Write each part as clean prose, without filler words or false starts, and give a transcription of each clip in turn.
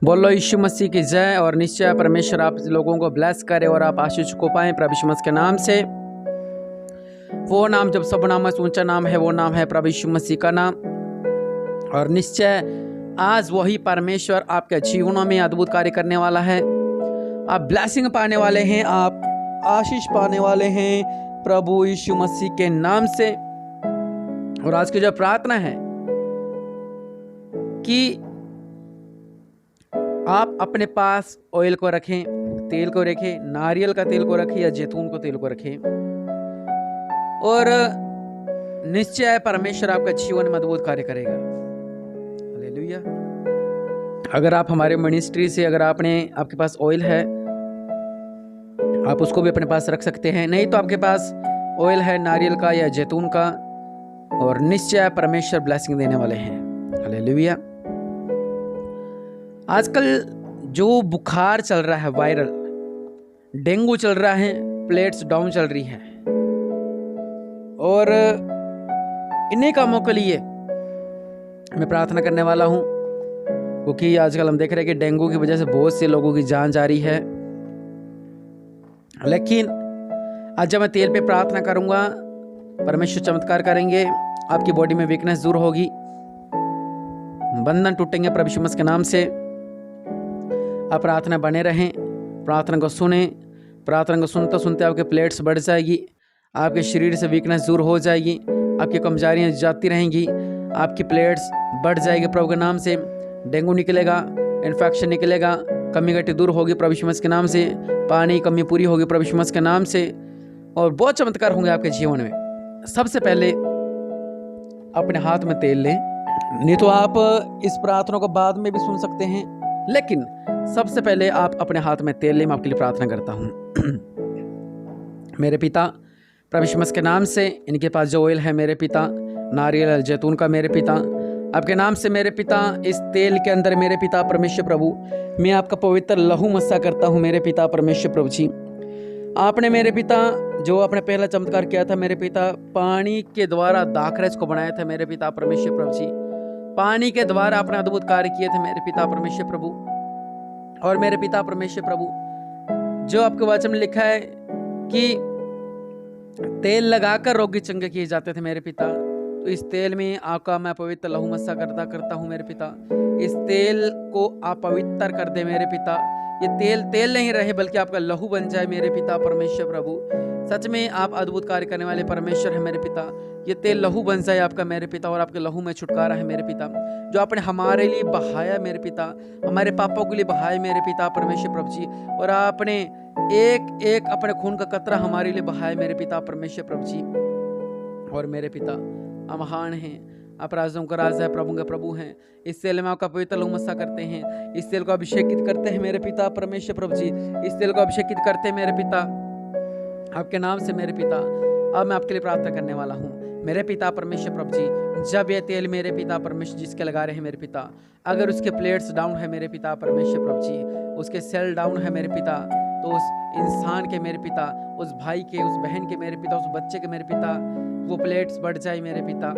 बोलो यीशु मसीह की जय। और निश्चय परमेश्वर आप लोगों को ब्लेस करे और आप आशीष को पाएं प्रभु यीशु मसीह के नाम से। वो नाम जब सब नाम से ऊंचा नाम है, वो नाम है प्रभु यीशु मसीह का नाम। और निश्चय आज वही परमेश्वर आपके जीवनों में अद्भुत कार्य करने वाला है। आप ब्लेसिंग पाने वाले हैं, आप आशीष पाने वाले हैं प्रभु यीशु मसीह के नाम से। और आज की जो प्रार्थना है कि आप अपने पास ऑयल को रखें, तेल को रखें, नारियल का तेल को रखें या जैतून को तेल को रखें, और निश्चय परमेश्वर आपका जीवन में अद्भुत कार्य करेगा। हालेलुया। अगर आप हमारे मिनिस्ट्री से अगर आपके पास ऑयल है, आप उसको भी अपने पास रख सकते हैं। नहीं तो आपके पास ऑयल है नारियल का या जैतून का, और निश्चय परमेश्वर ब्लेसिंग देने वाले हैं। हालेलुया। आजकल जो बुखार चल रहा है, वायरल डेंगू चल रहा है, प्लेट्स डाउन चल रही है, और इन्हीं कामों के लिए मैं प्रार्थना करने वाला हूं, क्योंकि आजकल हम देख रहे हैं कि डेंगू की वजह से बहुत से लोगों की जान जा रही है। लेकिन आज जब मैं तेल पे प्रार्थना करूंगा, परमेश्वर चमत्कार करेंगे, आपकी बॉडी में वीकनेस दूर होगी, बंधन टूटेंगे प्रभु यीशु मसीह के नाम से। आप प्रार्थना बने रहें, प्रार्थना को सुने, प्रार्थना को सुनते सुनते आपके प्लेट्स बढ़ जाएगी, आपके शरीर से वीकनेस दूर हो जाएगी, आपकी कमजोरियाँ जाती रहेंगी, आपकी प्लेट्स बढ़ जाएगी प्रभु के नाम से। डेंगू निकलेगा, इन्फेक्शन निकलेगा, कमी घटी दूर होगी प्रभु यीशु मसीह के नाम से, पानी की कमी पूरी होगी प्रभु यीशु मसीह के नाम से, और बहुत चमत्कार होंगे आपके जीवन में। सबसे पहले अपने हाथ में तेल लें, नहीं तो आप इस प्रार्थना को बाद में भी सुन सकते हैं, लेकिन सबसे पहले आप अपने हाथ में तेल लें। मैं आपके लिए प्रार्थना करता हूँ। मेरे पिता प्रभु यीशु मसीह के नाम से, इनके पास जो ऑयल है मेरे पिता, नारियल जैतून का मेरे पिता, आपके नाम से मेरे पिता, इस तेल के अंदर मेरे पिता परमेश्वर प्रभु, मैं आपका पवित्र लहू मस्सा करता हूँ मेरे पिता परमेश्वर प्रभु जी। आपने मेरे पिता जो आपने पहला चमत्कार किया था मेरे पिता, पानी के द्वारा दाखरस को बनाया था मेरे पिता परमेश्वर प्रभु जी, पानी के द्वारा आपने अद्भुत कार्य किए थे मेरे पिता परमेश्वर प्रभु। और मेरे पिता परमेश्वर प्रभु, जो आपके वचन में लिखा है कि तेल लगाकर रोगी चंगे किए जाते थे मेरे पिता, तो इस तेल में आपका मैं पवित्र लहू मस्सा करता हूँ मेरे पिता। इस तेल को आप पवित्र कर दे मेरे पिता, ये तेल नहीं रहे बल्कि आपका लहू बन जाए मेरे पिता परमेश्वर प्रभु। सच में आप अद्भुत कार्य करने वाले परमेश्वर है मेरे पिता। ये तेल लहू बन जाए आपका मेरे पिता, और आपके लहू में छुटकारा है मेरे पिता, जो आपने हमारे लिए बहाया मेरे पिता, हमारे पापों के लिए बहाया मेरे पिता परमेश्वर प्रभु जी। और आपने एक एक अपने खून का कतरा हमारे लिए बहाया मेरे पिता परमेश्वर प्रभु जी। और मेरे पिता आप महान हैं, आप राजाओं का राजा है, प्रभु का प्रभु हैं। इस तेल में आपका पवित्र लहू मस्सा करते हैं, इस तेल को अभिषेकित करते हैं मेरे पिता परमेश्वर प्रभु जी, इस तेल को अभिषेकित करते हैं मेरे पिता आपके नाम से मेरे पिता। अब मैं आपके लिए प्रार्थना करने वाला हूँ मेरे पिता परमेश्वर प्रभु जी। जब ये तेल मेरे पिता परमेश्वर जिसके लगा रहे हैं मेरे पिता, अगर उसके प्लेट्स डाउन है मेरे पिता परमेश्वर प्रभु जी, उसके सेल डाउन है मेरे पिता, तो उस इंसान के मेरे पिता, उस भाई के, उस बहन के मेरे पिता, उस बच्चे के मेरे पिता, वो प्लेट्स बढ़ जाए मेरे पिता,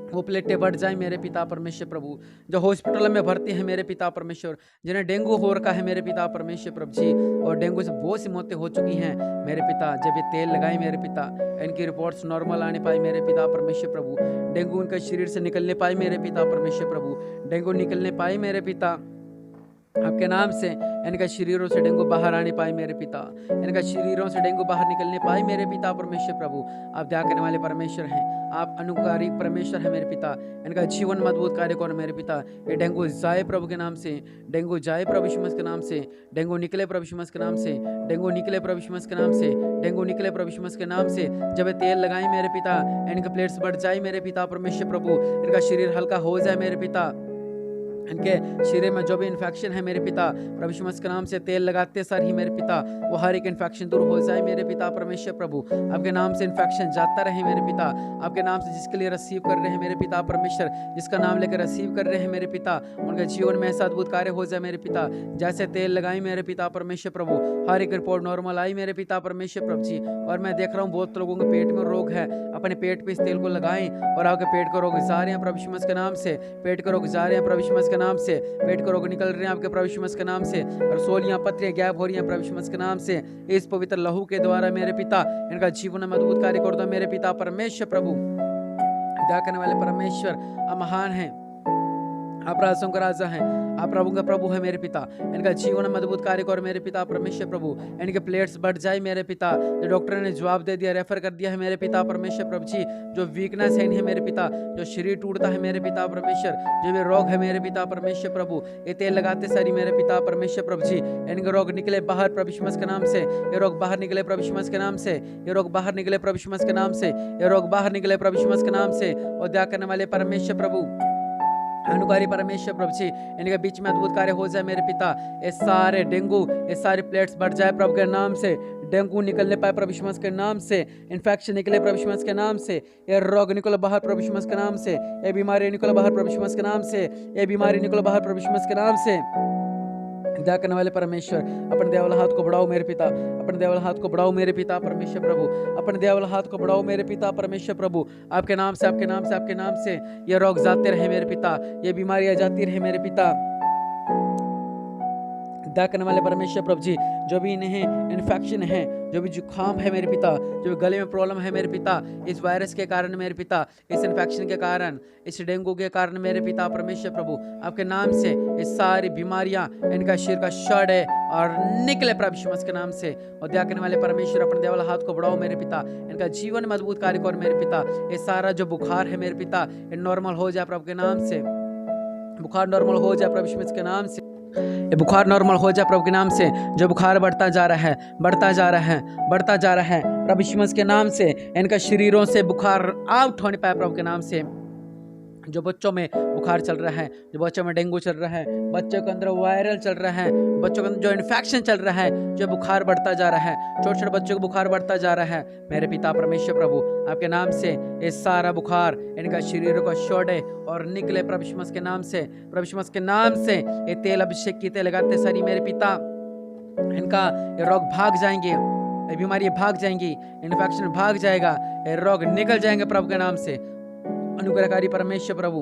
वो प्लेटें बढ़ जाए मेरे पिता परमेश्वर प्रभु। जो हॉस्पिटल में भर्ती है मेरे पिता परमेश्वर, जिन्हें डेंगू हो रखा है मेरे पिता परमेश्वर प्रभु जी, और डेंगू से बहुत सी मौतें हो चुकी हैं मेरे पिता, जब ये तेल लगाए मेरे पिता, इनकी रिपोर्ट्स नॉर्मल आने पाए मेरे पिता परमेश्वर प्रभु, डेंगू उनके शरीर से निकलने पाए मेरे पिता परमेश्वर प्रभु, डेंगू निकलने पाए मेरे पिता आपके नाम से, इनका शरीरों से डेंगू बाहर आने पाए मेरे पिता, इनका शरीरों से डेंगू बाहर निकलने पाए मेरे पिता परमेश्वर प्रभु। आप दया करने वाले परमेश्वर हैं, आप अनुकारी परमेश्वर हैं मेरे पिता, इनका जीवन में अद्भुत कार्य करो मेरे पिता। ये डेंगू जाए प्रभु के नाम से, डेंगू जाए प्रभु यीशु मसीह के नाम से, डेंगू निकले प्रभु यीशु मसीह के नाम से, डेंगू निकले प्रभु यीशु मसीह के नाम से, डेंगू निकले प्रभु यीशु मसीह के नाम से। जब ये तेल लगाए मेरे पिता, इनके प्लेट्स बढ़ जाए मेरे पिता परमेश्वर प्रभु, इनका शरीर हल्का हो जाए मेरे पिता, इनके शरीर में जो भी इन्फेक्शन है मेरे पिता प्रभु यीशु मसीह के नाम से तेल लगाते सर ही मेरे पिता, वो हर एक इन्फेक्शन दूर हो जाए मेरे पिता परमेश्वर प्रभु। आपके नाम से इन्फेक्शन जाता रहे मेरे पिता, आपके नाम से जिसके लिए रिसीव कर रहे हैं मेरे पिता परमेश्वर, जिसका नाम लेकर रिसीव कर रहे हैं मेरे पिता, उनके जीवन में ऐसा अद्भुत कार्य हो जाए मेरे पिता। जैसे तेल लगाई मेरे पिता परमेश्वर प्रभु, हर एक रिपोर्ट नॉर्मल आई मेरे पिता परमेश्वर प्रभु जी। और मैं देख रहा हूँ बहुत लोगों के पेट में रोग है, अपने पेट पे इस तेल को लगाएं और आपके पेट को रोग जा रहे हैं प्रभु यीशु मसीह के नाम से, पेट को रोग जा रहे हैं प्रभु यीशु मसीह के नाम से। पेट के रोग निकल रहे हैं आपके प्रभु यीशु मसीह के नाम से। रसोलियां पत्रियां गायब हो रही हैं प्रभु यीशु मसीह के नाम से। इस पवित्र लहू के द्वारा मेरे पिता इनका जीवन में अद्भुत कार्य कर दो मेरे पिता परमेश्वर प्रभु। दया करने वाले परमेश्वर आप महान हैं, आप राजाओं का राजा हैं, आप प्रभु का प्रभु है मेरे पिता। इनका जीवन में अद्भुत कार्य कर मेरे पिता परमेश्वर प्रभु। इनके प्लेट्स बढ़ जाए मेरे पिता। जो डॉक्टर ने जवाब दे दिया, रेफर कर दिया है मेरे पिता परमेश्वर प्रभु जी, जो वीकनेस है इन्हें मेरे पिता, जो शरीर टूटता है मेरे पिता परमेश्वर, जो भी रोग है मेरे पिता परमेश्वर प्रभु, ये तेल लगाते सारी मेरे पिता परमेश्वर प्रभु जी, इनके रोग निकले बाहर प्रभु यीशु मसीह के नाम से। ये रोग बाहर निकले प्रभु यीशु मसीह के नाम से। ये रोग बाहर निकले प्रभु यीशु मसीह के नाम से। ये रोग बाहर निकले प्रभु यीशु मसीह के नाम से। और दया करने वाले परमेश्वर प्रभु, अनुकारी परमेश्वर प्रभु जी, इनके बीच में अद्भुत कार्य हो जाए मेरे पिता। ये सारे डेंगू, ये सारे प्लेट्स बढ़ जाए प्रभु के नाम से। डेंगू निकलने पाए प्रभु यीशु मसीह के नाम से। इन्फेक्शन निकले प्रभु यीशु मसीह के नाम से। ये रोग निकले बाहर प्रभु यीशु मसीह के नाम से। ये बीमारी निकले बाहर प्रभु यीशु मसीह के नाम से। ये बीमारी निकले बाहर प्रभु यीशु मसीह के नाम से। दया करने वाले परमेश्वर, अपने दया वाला हाथ को बढ़ाओ मेरे पिता, अपने दया वाला हाथ को बढ़ाओ मेरे पिता परमेश्वर प्रभु, अपने दया वाला हाथ को बढ़ाओ मेरे पिता परमेश्वर प्रभु। आपके नाम से, आपके नाम से, आपके नाम से ये रोग जाते रहे मेरे पिता, ये बीमारियां जाती रहे मेरे पिता। दया करने वाले परमेश्वर प्रभु जी, जो भी इन्हें इन्फेक्शन है, जो भी जुकाम है मेरे पिता, जो भी गले में प्रॉब्लम है मेरे पिता, इस वायरस के कारण मेरे पिता, इस इन्फेक्शन के कारण, इस डेंगू के कारण मेरे पिता परमेश्वर प्रभु, आपके नाम से ये सारी बीमारियां इनका शरीर का शड है और निकले प्रभु यीशु मसीह के नाम से। और दया करने वाले परमेश्वर, अपने दया वाला हाथ को बढ़ाओ मेरे पिता, इनका जीवन में अद्भुत कार्य कर मेरे पिता। ये सारा जो बुखार है मेरे पिता, ये नॉर्मल हो जाए प्रभु के नाम से। बुखार नॉर्मल हो जाए प्रभु यीशु मसीह के नाम से। ये बुखार नॉर्मल हो जाए प्रभु के नाम से। जो बुखार बढ़ता जा रहा है, बढ़ता जा रहा है, बढ़ता जा रहा है प्रभु यीशु मसीह के नाम से, इनका शरीरों से बुखार आउट होने पाए प्रभु के नाम से। जो बच्चों में बुखार चल रहा है, जो बच्चों में डेंगू चल रहा है, बच्चों के अंदर वायरल चल रहा है, बच्चों के अंदर जो इन्फेक्शन चल रहा है, जो बुखार बढ़ता जा रहा है, छोटे छोटे बच्चों को बुखार बढ़ता जा रहा है मेरे पिता परमेश्वर प्रभु, आपके नाम से ये सारा बुखार इनका शरीरों को छोड़े और निकले प्रभु यीशु मसीह के नाम से। प्रभु यीशु मसीह के नाम से ये तेल अभिषेक की तेल लगाते सारी मेरे पिता, इनका ये रोग भाग जाएंगे, ये बीमारी भाग जाएंगी, इन्फेक्शन भाग जाएगा, ये रोग निकल जाएंगे प्रभु के नाम से। अनुग्रहकारी परमेश्वर प्रभु,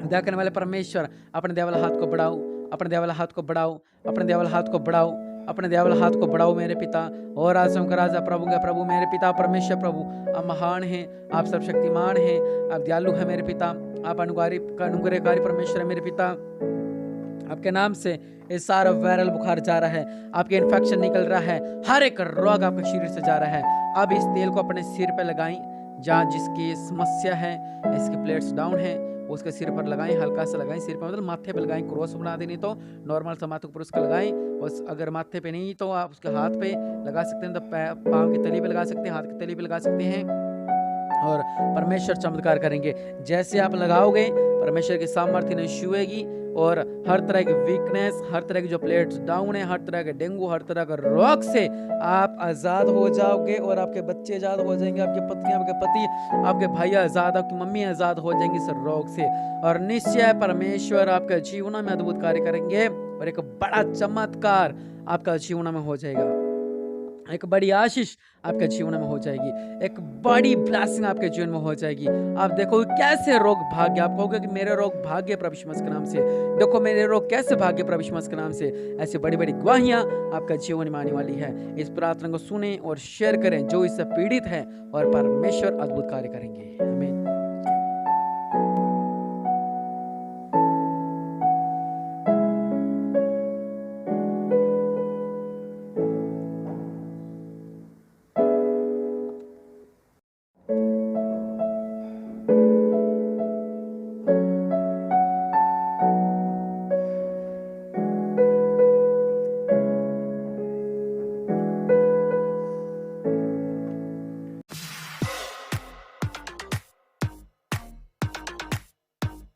दया करने वाले परमेश्वर, अपने दया वाला हाथ को बढ़ाओ, अपने दया वाला हाथ को बढ़ाओ, अपने दया वाला हाथ को बढ़ाओ, अपने दया वाला हाथ को बढ़ाओ मेरे पिता। और राजाओं का राजा, प्रभु का प्रभु मेरे पिता परमेश्वर प्रभु, आप महान हैं, आप सर्वशक्तिमान हैं, आप दयालु हैं मेरे पिता, आप अनुग्रहकारी परमेश्वर है मेरे पिता। आपके नाम से ये सारा वायरल बुखार जा रहा है, आपके इन्फेक्शन निकल रहा है, हर एक रोग आपके शरीर से जा रहा है। अब इस तेल को अपने सिर पे लगाएं, जहाँ जिसकी समस्या है, इसकी प्लेट्स डाउन है, उसके सिर पर लगाएं, हल्का सा लगाएं, सिर पर मतलब माथे पे लगाएं, क्रॉस बना देनी तो नॉर्मल सा माथे पर उसका लगाएं। और अगर माथे पे नहीं तो आप उसके हाथ पे लगा सकते हैं, तो पाँव की तली पे लगा सकते हैं, हाथ की तली पे लगा सकते हैं, और परमेश्वर चमत्कार करेंगे। जैसे आप लगाओगे परमेश्वर की सामर्थ्य नहीं छुएगी, और हर तरह की वीकनेस, हर तरह की जो प्लेट्स डाउन है, हर तरह के डेंगू, हर तरह के रोग से आप आज़ाद हो जाओगे, और आपके बच्चे आज़ाद हो जाएंगे, आपके पत्नी, आपके पति, आपके भाई आज़ाद, आपकी मम्मी आज़ाद हो जाएंगी इस रोग से। और निश्चय परमेश्वर आपके जीवन में अद्भुत कार्य करेंगे, और एक बड़ा चमत्कार आपका जीवन में हो जाएगा, एक बड़ी आशीष आपके जीवन में हो जाएगी, एक बड़ी ब्लेसिंग आपके जीवन में हो जाएगी। आप देखोगे कैसे रोग भाग्य, आप कहोगे कि मेरे रोग भाग्य प्रभु यीशु मसीह के नाम से, देखो मेरे रोग कैसे भाग्य प्रभु यीशु मसीह के नाम से। ऐसी बड़ी बड़ी गवाहियां आपका जीवन में आने वाली है। इस प्रार्थना को सुने और शेयर करें जो इससे पीड़ित है, और परमेश्वर अद्भुत कार्य करेंगे।